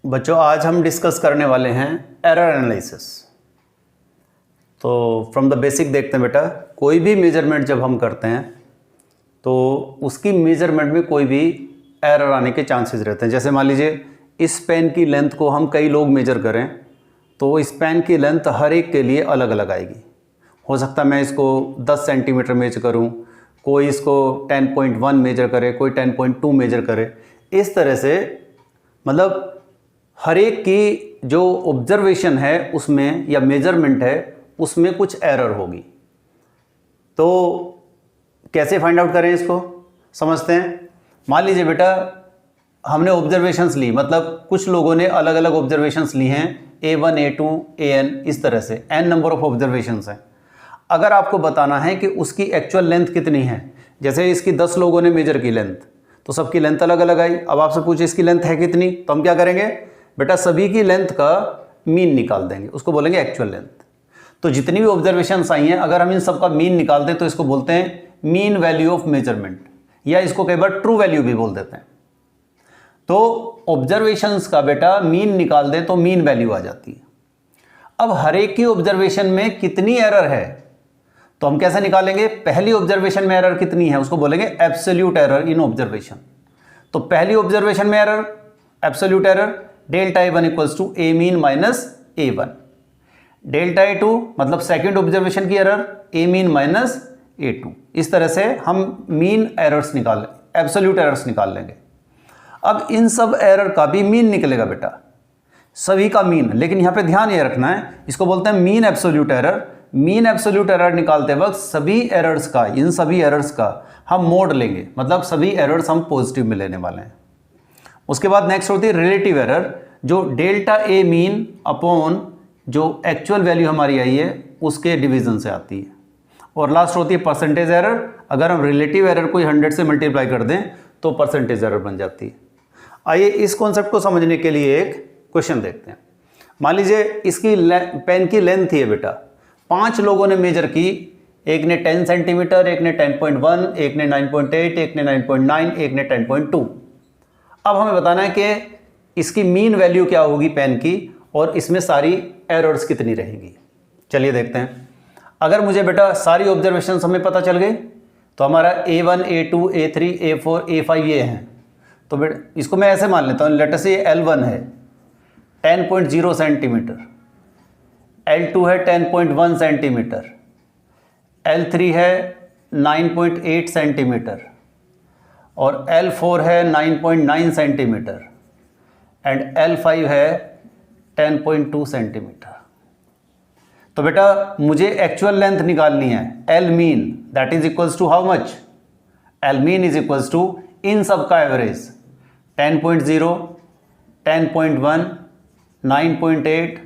बच्चों आज हम डिस्कस करने वाले हैं एरर एनालिसिस। तो फ्रॉम द बेसिक देखते हैं बेटा, कोई भी मेजरमेंट जब हम करते हैं तो उसकी मेजरमेंट में कोई भी एरर आने के चांसेस रहते हैं। जैसे मान लीजिए इस पेन की लेंथ को हम कई लोग मेजर करें तो इस पेन की लेंथ हर एक के लिए अलग अलग आएगी। हो सकता है मैं इसको 10 सेंटीमीटर मेजर करूं, कोई इसको 10.1 मेजर करे, कोई 10.2 मेजर करे। इस तरह से मतलब हर एक की जो ऑब्जर्वेशन है उसमें या मेजरमेंट है उसमें कुछ एरर होगी। तो कैसे फाइंड आउट करें इसको समझते हैं। मान लीजिए बेटा हमने ऑब्जर्वेशंस ली, मतलब कुछ लोगों ने अलग अलग ऑब्जर्वेशंस ली हैं, A1 A2 AN, इस तरह से n नंबर ऑफ ऑब्जर्वेशंस हैं। अगर आपको बताना है कि उसकी एक्चुअल लेंथ कितनी है, जैसे इसकी 10 लोगों ने मेजर की लेंथ तो सबकी लेंथ अलग अलग आई। अब आपसे पूछे इसकी लेंथ है कितनी, तो हम क्या करेंगे बेटा, सभी की लेंथ का मीन निकाल देंगे, उसको बोलेंगे एक्चुअल लेंथ। तो जितनी भी ऑब्जर्वेशंस आई हैं अगर हम इन सब का मीन निकाल दें तो इसको बोलते हैं मीन वैल्यू ऑफ मेजरमेंट, या इसको कई बार ट्रू वैल्यू भी बोल देते हैं। तो ऑब्जर्वेशंस का बेटा मीन निकाल दें तो मीन वैल्यू आ जाती है। अब हर एक की ऑब्जर्वेशन में कितनी एरर है तो हम कैसे निकालेंगे, पहली ऑब्जर्वेशन में एरर कितनी है उसको बोलेंगे एब्सोल्यूट एरर इन ऑब्जर्वेशन। तो पहली ऑब्जर्वेशन में error absolute error delta A1 equals to A mean minus A1। Delta A2 मतलब सेकेंड ऑब्जर्वेशन की error A mean minus A2। इस तरह से हम मीन एरर्स निकाल एब्सोल्यूट एरर्स निकाल लेंगे। अब इन सब एरर का भी मीन निकलेगा बेटा, सभी का मीन, लेकिन यहाँ पे ध्यान ये रखना है, इसको बोलते हैं mean absolute error. Mean absolute error निकालते वक्त सभी एरर्स का, इन सभी एरर्स का हम मोड लेंगे, मतलब सभी एरर्स हम पॉजिटिव में लेने वाले हैं। उसके बाद नेक्स्ट होती है रिलेटिव एरर, जो डेल्टा A मीन अपॉन जो एक्चुअल वैल्यू हमारी आई है उसके डिवीजन से आती है। और लास्ट होती है परसेंटेज एरर। अगर हम रिलेटिव एरर को 100 से मल्टीप्लाई कर दें तो परसेंटेज एरर बन जाती है। आइए इस कॉन्सेप्ट को समझने के लिए एक क्वेश्चन देखते हैं। मान लीजिए इसकी पेन की लेंथ थी बेटा, 5 लोगों ने मेजर की, एक ने 10 सेंटीमीटर, एक ने 10.1, एक ने 9.8, एक ने 9.9, एक ने 10.2। अब हमें बताना है कि इसकी मीन वैल्यू क्या होगी पेन की और इसमें सारी एरर्स कितनी रहेंगी। चलिए देखते हैं। अगर मुझे बेटा सारी ऑब्जर्वेशन हमें पता चल गई तो हमारा A1 A2 A3 A4 A5 ये हैं, तो बेटा इसको मैं ऐसे मान लेता हूँ, लेट अस से L1 है 10.0 सेंटीमीटर, L2 है 10.1 सेंटीमीटर, L3 है 9.8 सेंटीमीटर और L4 है 9.9 सेंटीमीटर एंड L5 है 10.2 सेंटीमीटर। तो बेटा मुझे एक्चुअल लेंथ निकालनी है, L mean that is equals to how much, L mean is equals to इन सब का एवरेज 10.0, 10.1, 9.8,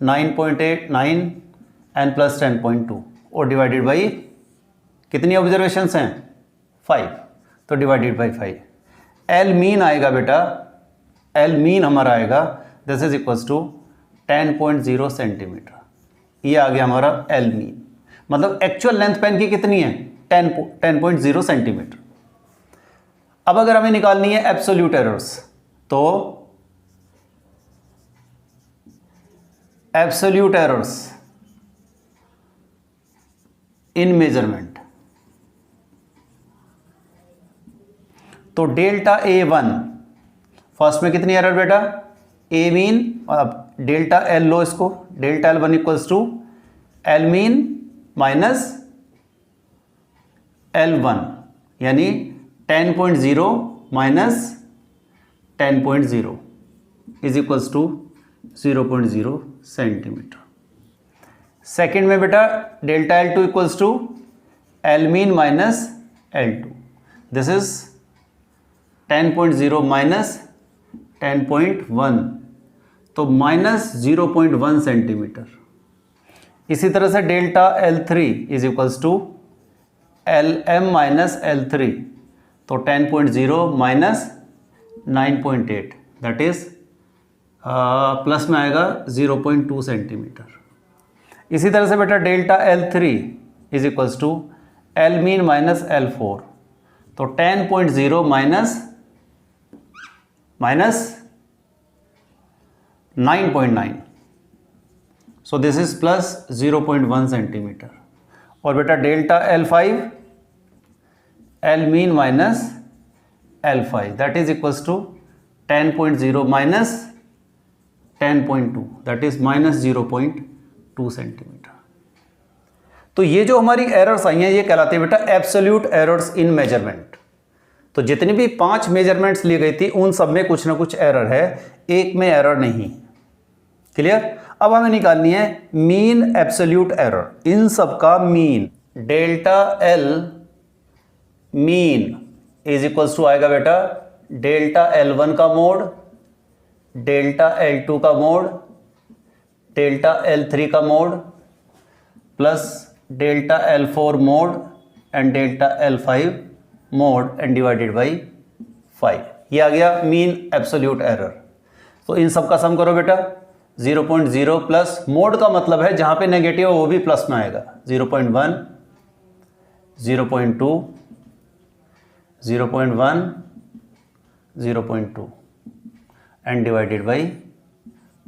9.8, 9 एंड प्लस 10.2 और डिवाइडेड बाई कितनी ऑब्जर्वेशंस हैं 5, तो डिवाइडेड बाई 5। L मीन आएगा बेटा, L मीन हमारा आएगा this is equals to 10.0 centimetre. ये आ गया हमारा L मीन, मतलब एक्चुअल लेंथ पेन की कितनी है 10.0 सेंटीमीटर। अब अगर हमें निकालनी है एब्सोल्यूट एरर्स तो एब्सोल्यूट एरर्स इन मेजरमेंट, तो डेल्टा A1 फर्स्ट में कितनी एरर बेटा A मीन, अब डेल्टा L लो इसको, delta L1 equals to L mean minus L1 यानी 10.0 minus 10.0 is equals to 0.0 centimetre. Second में बेटा delta L2 equals to L mean minus L2, this is 10.0 minus 10.1, तो माइनस 0.1 सेंटीमीटर। इसी तरह से delta L3 is equals to LM minus L3, तो 10.0 minus 9.8 that is plus में आएगा 0.2 centimetre. इसी तरह से बेटा delta L3 is equals to L mean minus L4, तो 10.0 minus 9.9, so this is plus 0.1 centimetre. और बेटा delta L5 L mean minus L5 that is equals to 10.0 minus 10.2 that is minus 0.2 centimetre. तो ये जो हमारी एरर्स आई हैं ये कहलाती है बेटा एब्सोल्यूट एरर्स इन मेजरमेंट। तो जितनी भी 5 मेजरमेंट्स ली गई थी उन सब में कुछ ना कुछ एरर है, एक में एरर नहीं। क्लियर? अब हमें निकालनी है मीन एब्सोल्यूट एरर, इन सब का mean. Delta L mean is equals to आएगा बेटा डेल्टा L1 का मोड, डेल्टा L2 का मोड, डेल्टा L3 का mode plus delta L4 mode and delta L5 mode and divided by 5। ये आ गया मीन एब्सोल्यूट एरर। तो इन सब का सम करो बेटा 0.0 प्लस मोड का मतलब है जहां पे नेगेटिव है वो भी प्लस में आएगा 0.1, 0.2, 0.1, 0.2 and divided by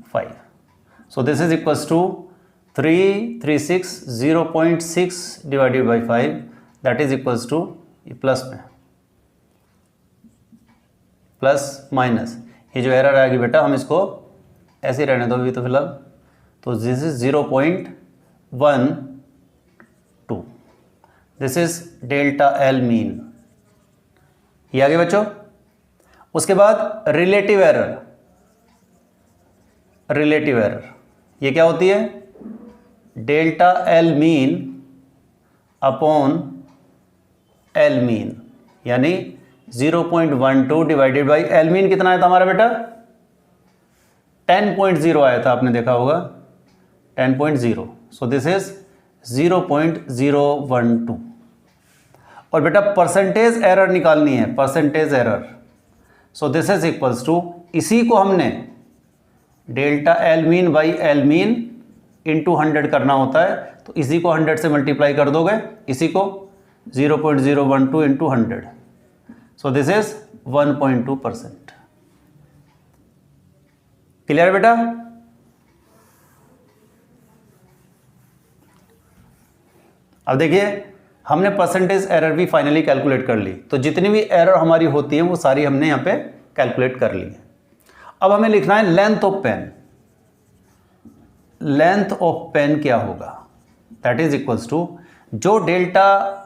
5. So this is equals to 336 0.6 divided by 5 that is equals to plus में प्लस माइनस। ये जो एरर आएगी बेटा हम इसको ऐसे ही रहने दो अभी तो फिलहाल। तो this is 0.12, this is delta L mean. ये आगे बच्चों। उसके बाद रिलेटिव एरर, रिलेटिव एरर ये क्या होती है? Delta L mean upon L mean, यानी 0.12 डिवाइडेड बाई एल मीन कितना आया था हमारा बेटा? 10.0 आया था, आपने देखा होगा 10.0। So this is 0.012। और बेटा परसेंटेज एरर निकालनी है, percentage error. So this is equals to, इसी को हमने delta L mean by L mean into 100 करना होता है। तो इसी को 100 से मल्टीप्लाई कर दोगे, इसी को 0.012 into 100। So this is 1.2%। Clear बेटा? अब देखिए हमने परसेंटेज एरर भी फाइनली कैलकुलेट कर ली। तो जितनी भी एरर हमारी होती है वो सारी हमने यहाँ पे कैलकुलेट कर ली है। अब हमें लिखना है length of pen. Length of pen क्या होगा? दैट इज इक्वल्स टू जो डेल्टा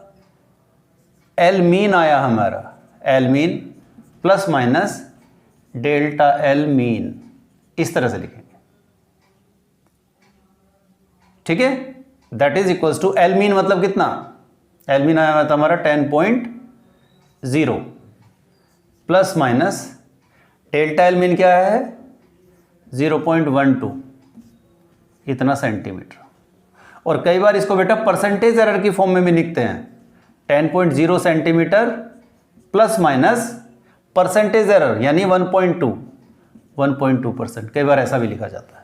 एल मीन आया हमारा, L mean plus minus delta L mean, इस तरह से लिखेंगे। ठीक है? That is equals to L mean मतलब कितना? एल मीन आया था हमारा 10.0 plus minus delta L mean क्या है? 0.12 इतना सेंटीमीटर। और कई बार इसको बेटा परसेंटेज एरर की फॉर्म में भी लिखते हैं 10.0 centimetre plus minus percentage error यानी 1.2%। कई बार ऐसा भी लिखा जाता है।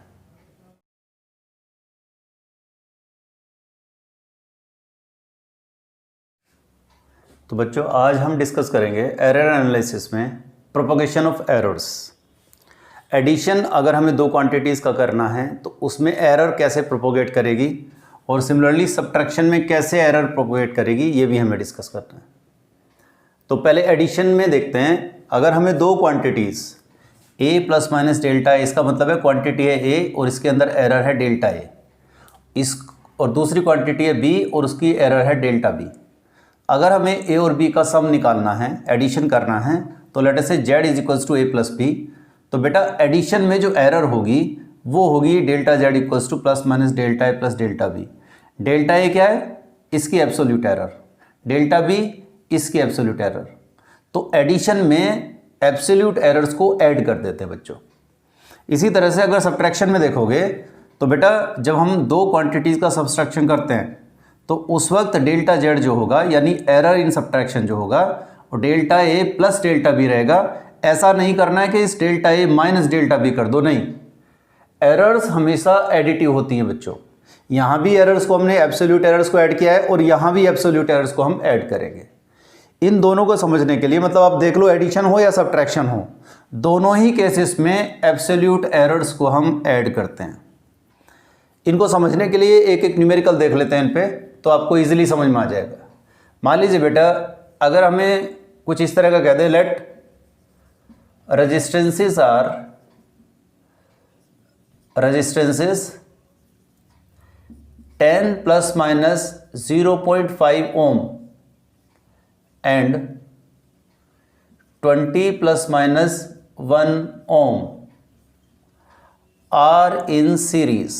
तो बच्चों आज हम डिस्कस करेंगे एरर एनालिसिस में प्रोपगेशन ऑफ एरर्स। एडिशन अगर हमें दो क्वांटिटीज़ का करना है तो उसमें एरर कैसे प्रोपोगेट करेगी, और सिमिलरली सब्ट्रैक्शन में कैसे एरर प्रोपोगेट करेगी, ये भी हमें डिस्कस करना है। तो पहले एडिशन में देखते हैं। अगर हमें दो क्वांटिटीज़ ए प्लस माइनस डेल्टा ए, इसका मतलब है क्वांटिटी है ए और इसके अंदर एरर है डेल्टा ए, इस और दूसरी क्वांटिटी है बी और उसकी एरर है डेल्टा बी। अगर हमें ए और बी का सम निकालना है, एडिशन करना है, तो let us say Z is equals to A plus B. तो बेटा एडिशन में जो एरर होगी वो होगी delta Z equals to plus minus delta A plus delta B. Delta A क्या है? इसकी एब्सोल्यूट एरर, डेल्टा बी इसकी एब्सोल्यूट एरर। तो एडिशन में एब्सोल्यूट एरर्स को ऐड कर देते हैं बच्चों। इसी तरह से अगर सब्ट्रैक्शन में देखोगे तो बेटा जब हम दो क्वांटिटीज़ का सब्ट्रैक्शन करते हैं तो उस वक्त डेल्टा जेड जो होगा यानी एरर इन सब्ट्रैक्शन जो होगा और delta A plus delta B रहेगा। ऐसा नहीं करना है कि इस delta A minus delta B कर दो, नहीं। एरर्स हमेशा एडिटिव होती हैं बच्चों। यहाँ भी एरर्स को हमने एब्सोल्यूट एरर्स को ऐड किया है और यहाँ भी एब्सोल्यूट एरर्स को हम ऐड करेंगे। इन दोनों को समझने के लिए मतलब आप देख लो एडिशन हो या सब्ट्रैक्शन हो, दोनों ही केसेस में एब्सोल्यूट एरर्स को हम ऐड करते हैं। इनको समझने के लिए एक एक न्यूमेरिकल देख लेते हैं इन पे, तो आपको इजीली समझ में आ जाएगा। मान लीजिए बेटा, अगर हमें कुछ इस तरह का कह दे, late resistances 10 ± 0.5 ohm and 20 ± 1 ohm are in series.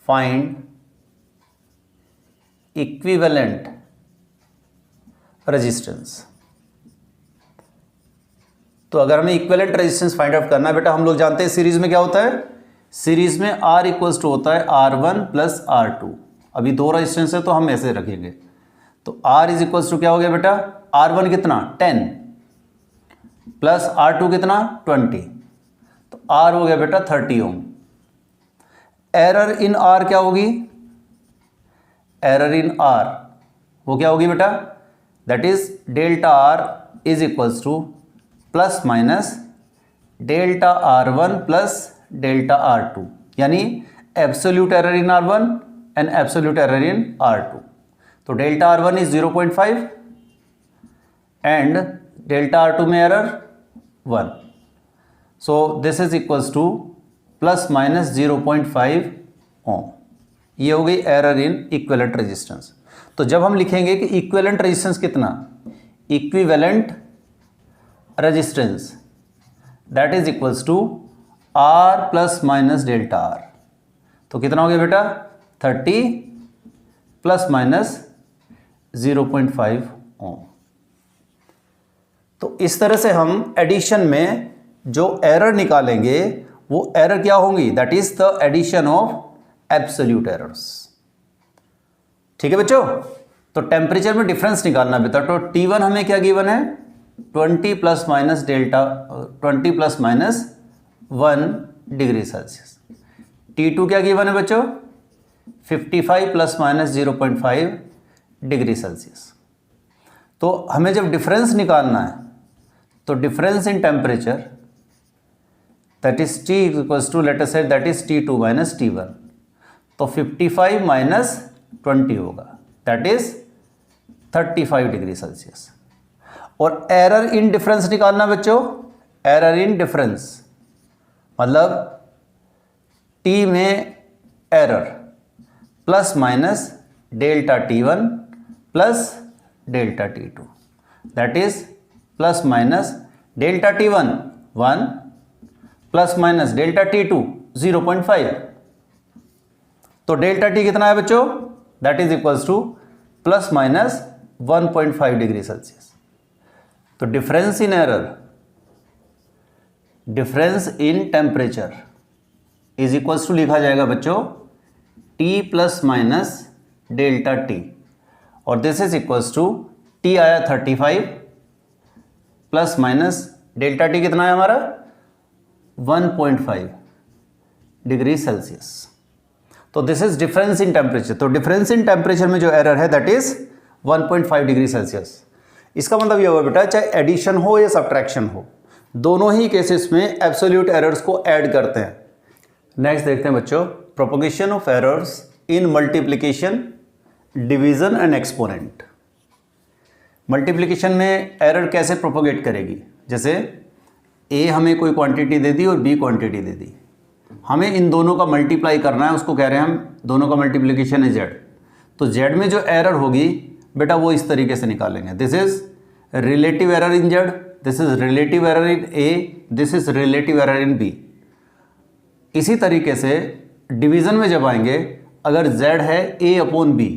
Find equivalent resistance. तो अगर हमें इक्विवेलेंट रेजिस्टेंस फाइंड आउट करना है बेटा, हम लोग जानते हैं सीरीज में क्या होता है, सीरीज में R इक्वल्स टू होता है R1 + R2। अभी दो रेजिस्टेंस है तो हम ऐसे रखेंगे, तो R इज इक्वल्स टू क्या हो गया बेटा, R1 कितना 10 प्लस R2 कितना 20, तो R हो गया बेटा 30 ओम। एरर इन R क्या होगी, एरर इन R वो क्या होगी बेटा, that is delta R is equals to plus minus delta R1 plus delta R2, यानी absolute error in R1 and absolute error in R2। तो delta R1 is 0.5 and delta R2 में error 1, so this is equals to plus minus 0.5 ओम। ये हो गई error in equivalent resistance. तो जब हम लिखेंगे कि इक्विवेलेंट रेजिस्टेंस कितना, equivalent resistance that is equals to R plus minus delta R, तो कितना हो गया बेटा 30 प्लस माइनस 0.5 ओम। तो इस तरह से हम एडिशन में जो एरर निकालेंगे वो एरर क्या होंगी, that is the addition of absolute errors. ठीक है बच्चों, तो टेम्परेचर में डिफरेंस निकालना बेटा, तो T1 हमें क्या गिवन है 20 plus minus delta 20 plus minus 1 degree Celsius. T2 क्या गिवन है बच्चों 55 प्लस माइनस 0.5 डिग्री सेल्सियस। तो हमें जब डिफरेंस निकालना है तो difference in temperature that is T equals to let us say that is T2 minus T1, तो 55 माइनस 20 होगा दैट इज 35 डिग्री सेल्सियस। और एरर इन डिफरेंस निकालना बच्चों, एरर इन डिफरेंस मतलब T में error plus minus delta T1 plus delta T2, that is plus minus delta T1 1 plus minus delta T2 0.5, तो delta T कितना है बच्चों, that is equals to plus minus 1.5 degree Celsius. तो difference in error, difference in temperature is equals to लिखा जाएगा बच्चों T plus minus delta T, और this is equals to T आया 35 प्लस माइनस डेल्टा T कितना है हमारा 1.5 degree Celsius. तो this is difference in temperature. तो डिफरेंस इन टेम्परेचर में जो एरर है दैट इज 1.5 डिग्री सेल्सियस। इसका मतलब ये हुआ बेटा चाहे एडिशन हो या सब्ट्रैक्शन हो, दोनों ही केसेस में एब्सोल्यूट एरर्स को ऐड करते हैं। नेक्स्ट देखते हैं बच्चों, propagation of errors in multiplication, division and exponent. Multiplication में एरर कैसे प्रोपोगेट करेगी, जैसे ए हमें कोई क्वांटिटी दे दी और बी क्वांटिटी दे दी, हमें इन दोनों का मल्टीप्लाई करना है, उसको कह रहे हैं हम दोनों का मल्टीप्लिकेशन है जेड। तो जेड में जो एरर होगी बेटा वो इस तरीके से निकालेंगे, this is relative error in Z, this is relative error in A, this is relative error in B. इसी तरीके से डिवीज़न में जब आएंगे, अगर z है a अपॉन बी,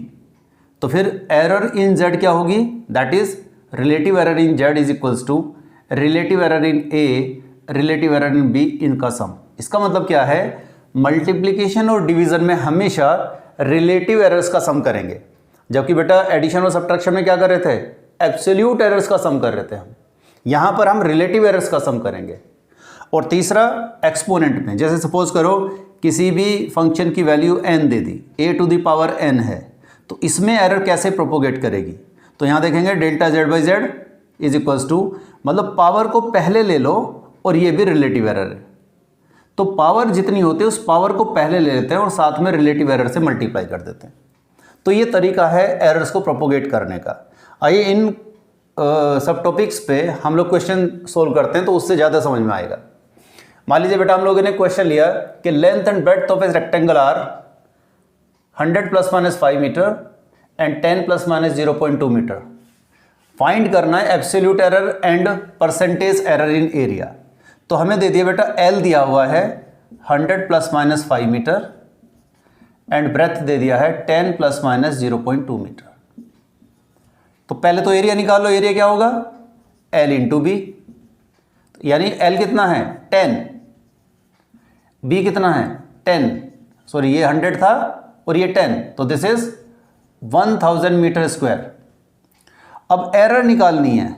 तो फिर एरर इन z क्या होगी, that is relative error in z is equals to relative error in a relative error in b इनका सम। इसका मतलब क्या है, मल्टीप्लिकेशन और डिवीज़न में हमेशा रिलेटिव एरर्स का सम करेंगे, जबकि बेटा एडिशन और सब्ट्रैक्शन में क्या कर रहे थे, एब्सोल्यूट एरर्स का सम कर रहे थे हम। यहाँ पर हम रिलेटिव एरर्स का सम करेंगे। और तीसरा एक्सपोनेंट में, जैसे सपोज करो किसी भी फंक्शन की वैल्यू n दे दी, a to the power n है, तो इसमें एरर कैसे प्रोपोगेट करेगी। तो यहाँ देखेंगे delta z by Z is equals to मतलब पावर को पहले ले लो, और ये भी रिलेटिव एरर है। तो पावर जितनी होती है उस पावर को पहले ले लेते हैं और साथ में रिलेटिव एरर से मल्टीप्लाई कर देते हैं। तो ये तरीका है एरर्स को प्रोपोगेट करने का। आइए इन सब टॉपिक्स पे हम लोग क्वेश्चन सोल्व करते हैं, तो उससे ज़्यादा समझ में आएगा। मान लीजिए बेटा हम लोगों ने क्वेश्चन लिया कि length and breadth of a rectangle are 100 ± 5 metre and 10 ± 0.2 metre. Find करना है absolute error and percentage error in area. तो हमें दे दिया बेटा एल दिया हुआ है 100 ± 5 मीटर एंड ब्रेथ दे दिया है 10 ± 0.2 मीटर। तो पहले तो एरिया निकालो, एरिया क्या होगा L इंटू बी, यानी L कितना है 10, B कितना है 10, सॉरी ये 100 था और ये 10, तो दिस इज 1000 मीटर स्क्वायर। अब एरर निकालनी है,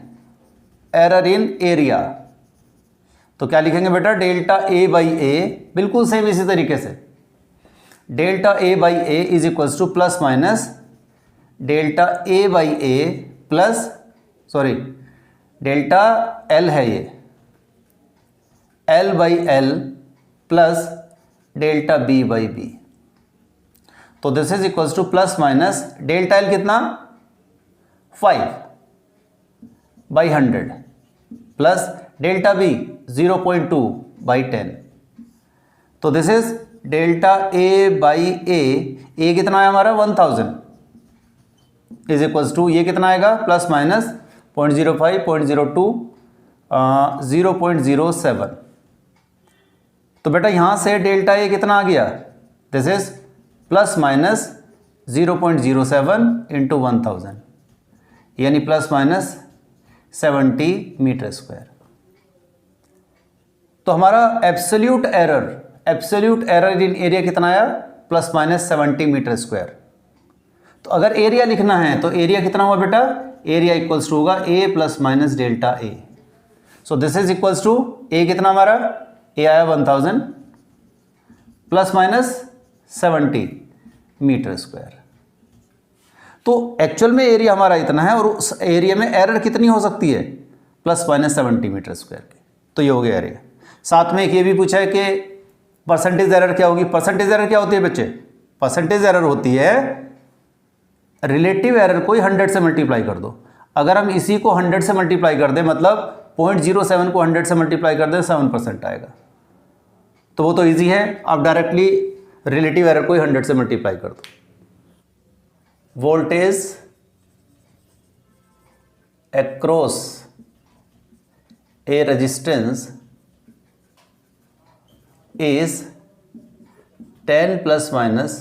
एरर इन एरिया, तो क्या लिखेंगे बेटा डेल्टा A बाई ए, बिल्कुल सेम इसी तरीके से delta A by A is equals to plus minus delta A by A plus, sorry delta L है ये, L by L plus delta B by B. तो this is equals to plus minus delta L कितना 5 by 100 plus delta B 0.2 by 10। तो this is delta A by A कितना है हमारा 1000 is equals to ये कितना आएगा प्लस माइनस 0.05 0.02 0.07। तो बेटा यहां से डेल्टा ए कितना आ गया, this is plus minus 0.07 into 1000, यानी प्लस माइनस 70 मीटर स्क्वायर। तो हमारा एब्सोल्यूट एरर इन एरिया कितना आया प्लस माइनस 70 मीटर स्क्वायर। तो अगर एरिया लिखना है तो एरिया कितना हुआ बेटा, एरिया इक्वल्स टू होगा A plus minus delta A. So this is equals to A कितना हमारा, ए आया 1000 प्लस माइनस 70 मीटर स्क्वायर। तो एक्चुअल में एरिया हमारा इतना है और उस एरिया में एरर कितनी हो सकती है प्लस माइनस 70 मीटर स्क्वायर की। तो ये हो गया एरिया। साथ में एक ये भी पूछा है कि परसेंटेज एरर क्या होगी। परसेंटेज एरर क्या होती है बच्चे, परसेंटेज एरर होती है रिलेटिव एरर को 100 से मल्टीप्लाई कर दो। अगर हम इसी को 100 से मल्टीप्लाई कर दें, मतलब 0.07 को 100 से मल्टीप्लाई कर दें 7% आएगा। तो वो तो इजी है, आप डायरेक्टली रिलेटिव एरर को 100 से मल्टीप्लाई कर दो। Voltage across A resistance is 10 plus minus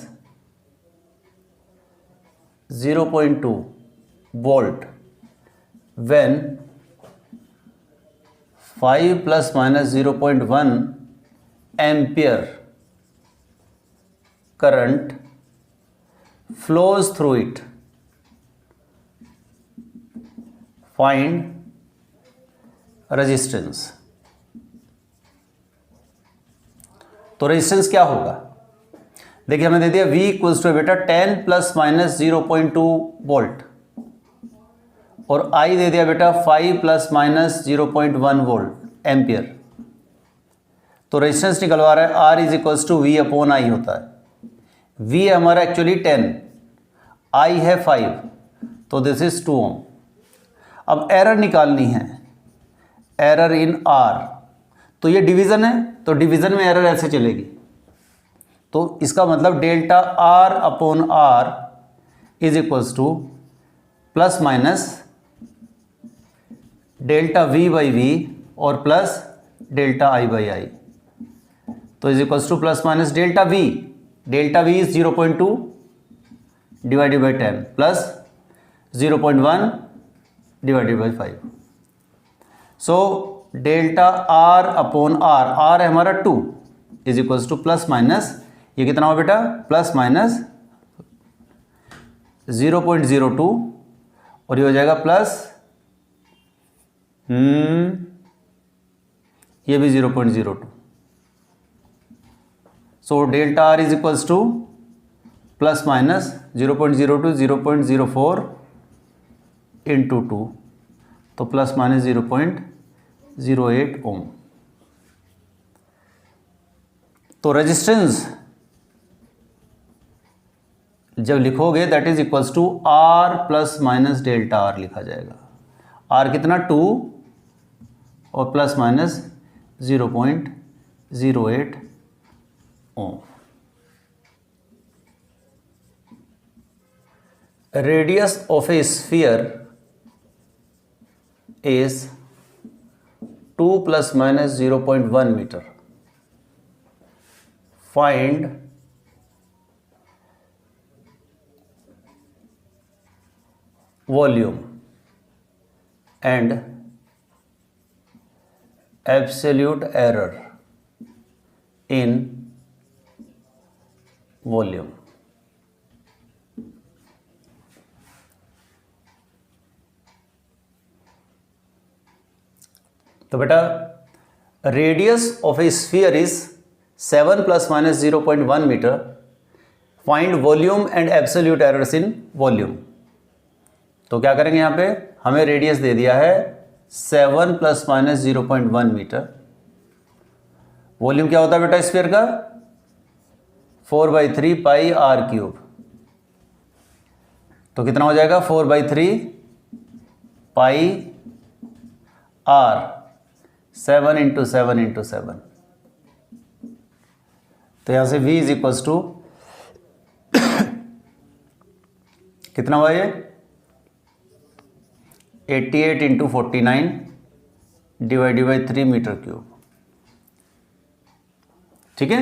0.2 volt when 5 plus minus 0.1 ampere current flows through it. Find resistance. तो रेजिस्टेंस क्या होगा, देखिए हमें दे दिया V इक्वल्स टू बेटा 10 प्लस माइनस 0.2 वोल्ट और I दे दिया बेटा 5 प्लस माइनस 0.1 वोल्ट एम्पियर। तो रेजिस्टेंस निकलवा रहा है R is equals to V upon I होता है। V है हमारा एक्चुअली 10, I है 5, तो दिस इज 2 ओम। अब एरर निकालनी है, एरर इन R। तो ये डिवीज़न है, तो डिवीज़न में एरर ऐसे चलेगी। तो इसका मतलब delta R upon R is equals to plus minus delta V by V और plus delta I by I। तो is equals to plus minus delta V is 0.2 divided by 10 plus 0.1 divided by 5। So delta R upon R है हमारा 2 is equals to plus minus ये कितना हो बेटा plus minus 0.02 और ये हो जाएगा प्लस ये भी 0.02। So delta R is equals to plus minus 0.02 0.04 into 2। तो प्लस माइनस 0.08 ओम। तो रेजिस्टेंस जब लिखोगे that is equals to R plus minus delta R लिखा जाएगा। आर कितना 2 और plus minus 0.08 ohm. Radius of a sphere is 2 plus minus 0.1 metre. Find volume and absolute error in volume. तो बेटा radius of a sphere is 7 plus minus 0.1 metre. Find volume and absolute errors in volume. तो क्या करेंगे, यहाँ पे हमें radius दे दिया है 7 प्लस माइनस 0.1 मीटर। वॉल्यूम क्या होता है बेटा स्फीयर का 4/3 पाई आर क्यूब। तो कितना हो जाएगा 4/3 पाई आर 7 इंटू 7 इंटू 7। तो यहां से v इज इक्वल्स टू कितना हुआ ये 88 into 49 divided by 3 metre cube. ठीक है,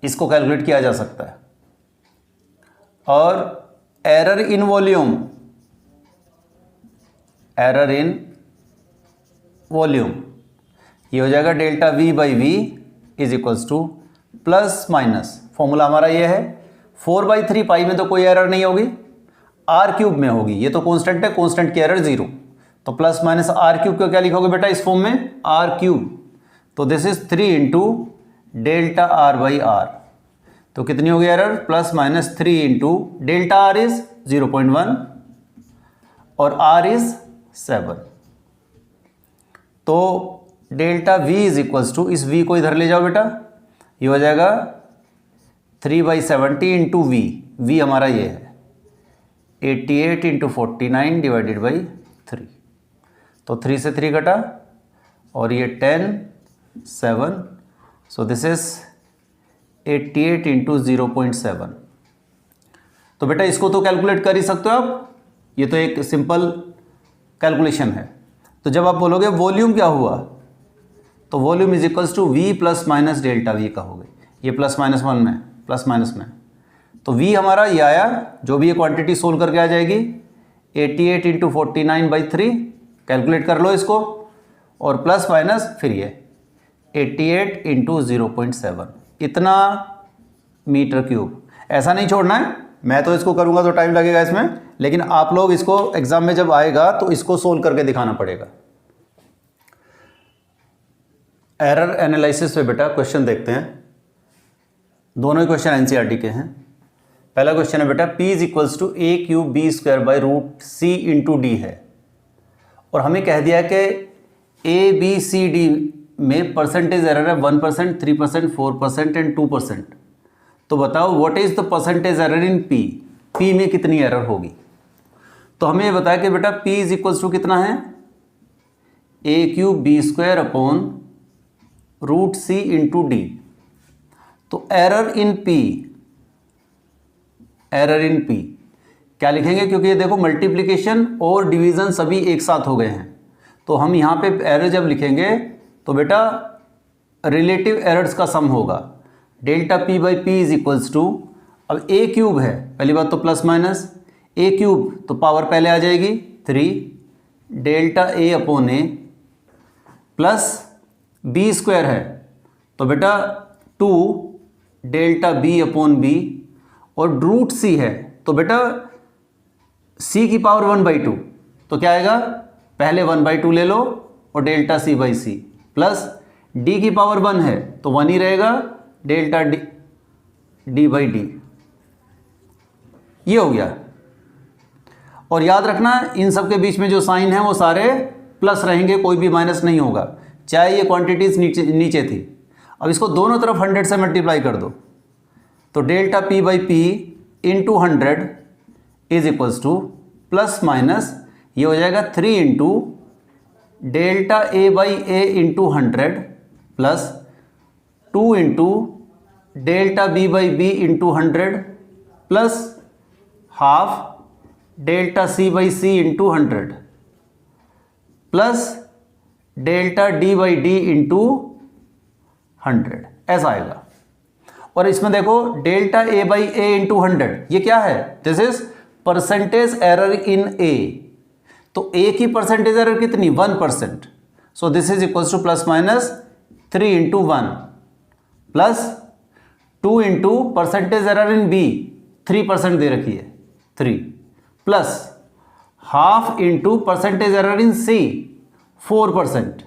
इसको कैलकुलेट किया जा सकता है। और error in volume, error in volume ये हो जाएगा delta v by V is equals to plus minus, formula हमारा ये है 4/3 पाई में तो कोई एरर नहीं होगी, आर क्यूब में होगी। ये तो कांस्टेंट है, कांस्टेंट की एरर 0। तो प्लस माइनस आर क्यूब को क्या लिखोगे बेटा इस फॉर्म में आर क्यूब। तो this is 3 into delta R by R. तो कितनी होगी error plus minus 3 into delta R is 0.1 और आर इज 7। तो delta v is equals to, इस v को इधर ले जाओ बेटा, ये हो जाएगा 3/70 इंटू v हमारा ये है 88 इंटू 49 डिवाइडेड बाई 3। तो 3 से 3 कटा और ये 10 7। सो दिस इज 88 इंटू 0.7। तो बेटा इसको तो कैलकुलेट कर ही सकते हो आप, ये तो एक सिंपल कैलकुलेशन है। तो जब आप बोलोगे वॉल्यूम क्या हुआ, तो volume is equals to v plus minus delta v का हो गई। ये प्लस माइनस 1 में, प्लस माइनस में, तो v हमारा ये आया, जो भी ये क्वांटिटी सोल्व करके आ जाएगी 88 इंटू 49/3, कैलकुलेट कर लो इसको, और प्लस माइनस फिर ये 88 इंटू 0.7, इतना मीटर क्यूब। ऐसा नहीं छोड़ना है, मैं तो इसको करूँगा तो टाइम लगेगा इसमें, लेकिन आप लोग इसको एग्जाम में जब आएगा तो इसको सोल्व करके दिखाना पड़ेगा। एरर एनालिसिस पे बेटा क्वेश्चन देखते हैं, दोनों ही क्वेश्चन एनसीईआरटी के हैं। पहला क्वेश्चन है बेटा P is equals to A cube B square by root C into D है, और हमें कह दिया कि ए बी सी डी में परसेंटेज एरर है 1%, 3%, 4% एंड 2%। तो बताओ what is the percentage error in P, P में कितनी एरर होगी। तो हमें ये बताया कि बेटा P इज इक्वल्स टू कितना है A cube B square upon root C into D. तो error in P, error in P क्या लिखेंगे, क्योंकि ये देखो मल्टीप्लिकेशन और डिवीजन सभी एक साथ हो गए हैं, तो हम यहाँ पे एरर जब लिखेंगे तो बेटा रिलेटिव एरर्स का सम होगा। Delta P by P is equals to, अब ए क्यूब है, पहली बात तो प्लस माइनस ए क्यूब तो पावर पहले आ जाएगी 3 delta A upon A, plus B square है तो बेटा 2 डेल्टा बी अपॉन बी, और रूट सी है तो बेटा सी की पावर 1/2, तो क्या आएगा पहले 1/2 ले लो और delta C by C, plus D की पावर 1 है तो 1 ही रहेगा डेल्टा डी बाई डी। ये हो गया। और याद रखना इन सब के बीच में जो साइन है वो सारे प्लस रहेंगे, कोई भी माइनस नहीं होगा, चाहे ये क्वांटिटीज़ नीचे थी। अब इसको दोनों तरफ 100 से मल्टीप्लाई कर दो, तो delta P by P into 100 is equals to plus minus ये हो जाएगा 3 into delta A by A into 100 plus 2 into delta B by B into 100 plus half delta C by C into 100 plus delta D by D into 100, ऐसा आएगा। और इसमें देखो delta A by A into 100 ये क्या है, this is percentage error in ए। तो A की परसेंटेज एरर कितनी 1%, so this is equals to plus minus 3 into 1 plus 2 into percentage error in B 3% दे रखी है 3 plus half into percentage error in C 4%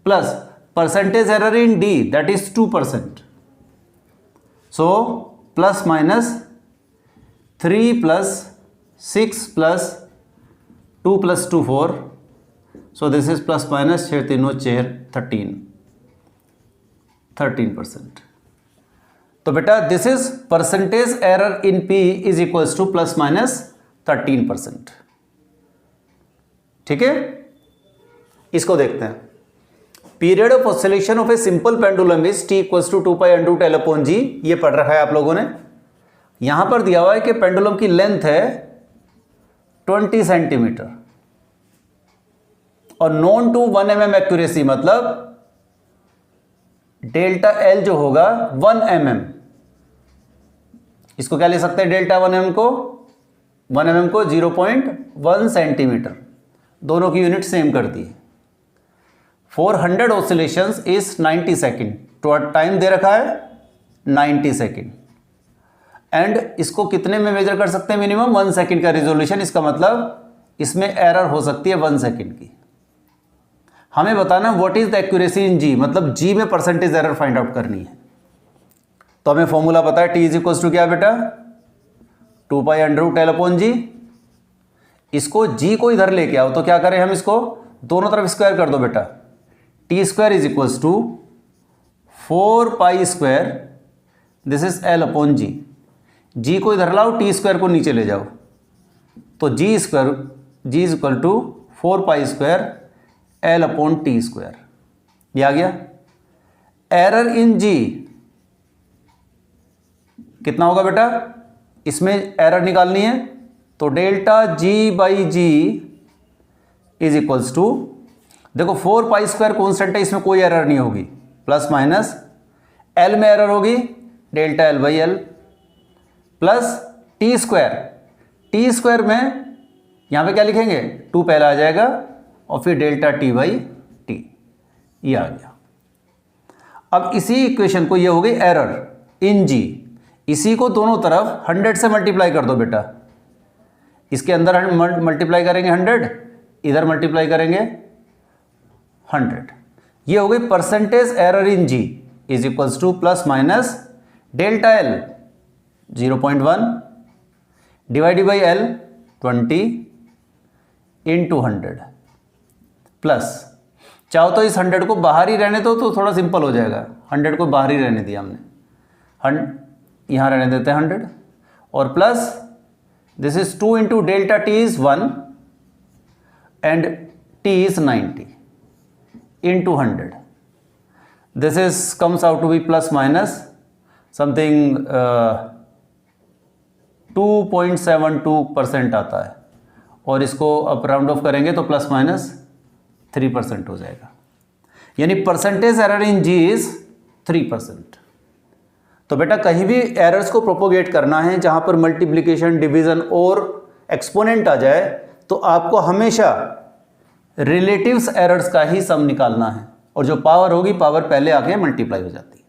plus percentage error in D that is 2%, so plus minus 3 plus 6 plus 2 plus 2 4, so this is plus minus 6 3 13%। तो बेटा this is percentage error in P is equals to plus minus 13%। ठीक है, इसको देखते हैं। Period of oscillation of a simple pendulum is T equals to 2 pi under root L upon G, ये पढ़ रखा है आप लोगों ने। यहां पर दिया हुआ है कि पेंडुलम की लेंथ है 20 सेंटीमीटर और नॉन टू 1 mm एक्यूरेसी, मतलब डेल्टा एल जो होगा 1 mm। इसको क्या ले सकते हैं डेल्टा 1 mm को 0.1 सेंटीमीटर, दोनों की यूनिट सेम करती है। 400 ऑसिलेशंस इज 90 सेकेंड, तो टाइम दे रखा है 90 सेकेंड। एंड इसको कितने में मेजर कर सकते हैं, मिनिमम 1 सेकेंड का रिजोल्यूशन। इसका मतलब इसमें एरर हो सकती है 1 सेकेंड की। हमें बताना what is the accuracy in G, मतलब जी में परसेंटेज एरर फाइंड आउट करनी है। तो हमें फॉर्मूला पता है टी इज इक्वल्स टू क्या बेटा 2 pi under root L upon G. इसको जी को इधर लेके आओ, तो क्या करें हम, इसको दोनों तरफ स्क्वायर कर दो बेटा। T square is equals to 4 pi square, this is L upon G. G को इधर लाओ, टी स्क्वायर को नीचे ले जाओ, तो G is equal to 4 pi square L upon T square, ये आ गया। एरर इन जी कितना होगा बेटा, इसमें एरर निकालनी है, तो delta G by G is equals to, देखो 4 पाई स्क्वायर कॉन्स्टेंट है, इसमें कोई एरर नहीं होगी, प्लस माइनस एल में एरर होगी delta L by L plus T square में यहाँ पे क्या लिखेंगे 2 पहला आ जाएगा और फिर डेल्टा टी बाई टी, ये आ गया। अब इसी इक्वेशन को, ये हो गई एरर इन जी, इसी को दोनों तरफ 100 से मल्टीप्लाई कर दो बेटा। इसके अंदर मल्टीप्लाई करेंगे 100, इधर मल्टीप्लाई करेंगे 100, ये हो गई percentage error in G is equals to plus minus delta L 0.1 divided by L 20 into 100 plus, चाहो तो इस 100 को बाहर ही रहने दो तो थोड़ा सिंपल हो जाएगा। 100 को बाहर ही रहने दिया हमने, यहाँ रहने देते हैं 100 और plus this is 2 into delta T is 1 and T is 90 into 100, this is comes out to be plus minus something 2.72% आता है, और इसको अब राउंड ऑफ करेंगे तो प्लस माइनस 3% हो जाएगा, यानी percentage error in G is 3%। तो बेटा कहीं भी एरर्स को प्रोपोगेट करना है जहां पर मल्टीप्लिकेशन, डिवीजन और एक्सपोनेंट आ जाए, तो आपको हमेशा रिलेटिव्स एरर्स का ही सम निकालना है, और जो पावर होगी पावर पहले आके मल्टीप्लाई हो जाती है।